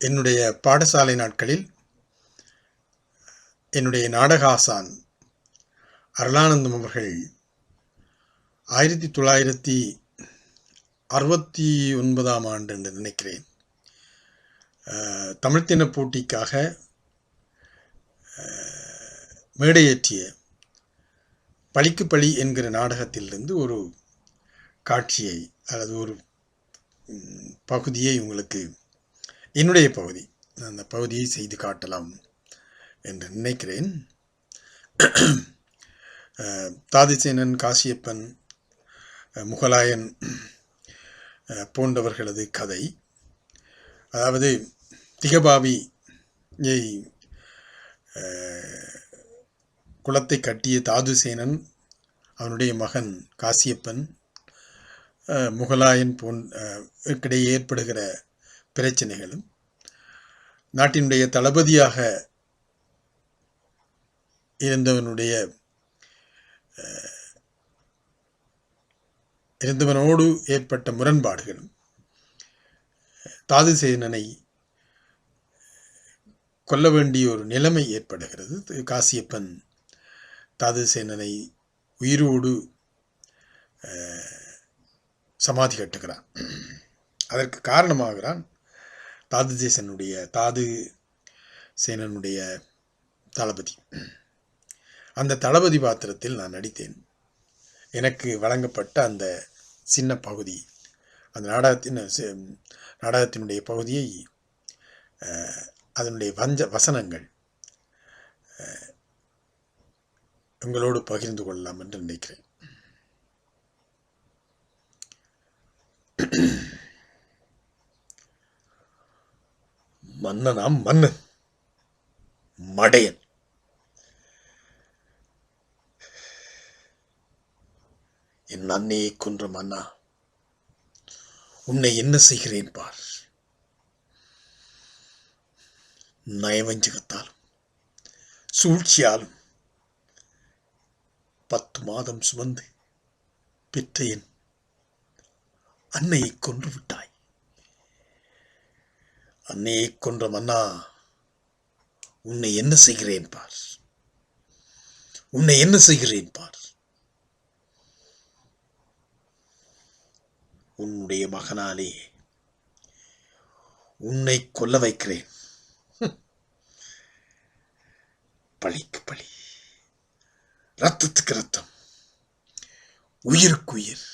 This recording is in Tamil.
என்னுடைய பாடசாலை நாட்களில் என்னுடைய நாடக ஆசான் அருளானந்தம் அவர்கள் 1969ஆம் ஆண்டு என்று நினைக்கிறேன், தமிழ்த்தின போட்டிக்காக மேடையேற்றிய பழிக்கு பழி என்கிற நாடகத்திலிருந்து ஒரு காட்சியை அல்லது ஒரு பகுதியை உங்களுக்கு, என்னுடைய பகுதி, அந்த பகுதியை செய்து காட்டலாம் என்று நினைக்கிறேன். தாதிசேனன், காசியப்பன், முகலாயன் போன்றவர்களது கதை. அதாவது திகபாவியை குலத்தை கட்டிய தாதுசேனன், அவனுடைய மகன் காசியப்பன், முகலாயன் இடையே ஏற்படுகிற பிரச்சனைகளும், நாட்டினுடைய தளபதியாக இருந்தவனோடு ஏற்பட்ட முரண்பாடுகளும், தாதுசேனனை கொல்ல வேண்டிய ஒரு நிலைமை ஏற்படுகிறது. காசியப்பன் தாதுசேனனை உயிரோடு சமாதி கட்டுகிறான். அதற்கு காரணமாகிறான் தாதுசேனனுடைய தளபதி. அந்த தளபதி பாத்திரத்தில் நான் நடித்தேன். எனக்கு வழங்கப்பட்ட அந்த சின்ன பகுதி, அந்த நாடகத்தினுடைய பகுதியை, அதனுடைய வசனங்கள் உங்களோடு பகிர்ந்து கொள்ளலாம் என்று நினைக்கிறேன். மன்னனாம் மன்னன், மடையன், என் அன்னையை கொன்ற மன்னா, உன்னை என்ன செய்கிறேன் பார். நயவஞ்சகத்தாலும் சூழ்ச்சியாலும் 10 மாதம் சுமந்து பெற்ற என் அன்னையை கொன்று விட்டாய். அன்னையை கொன்ற மன்னா, உன்னை என்ன செய்கிறேன் பார். உன்னை என்ன செய்கிறேன் பார். உன்னுடைய மகனாலே உன்னை கொல்ல வைக்கிறேன். பழிக்கு பழி, ரத்தத்துக்கு ரத்தம், உயிருக்கு உயிர்.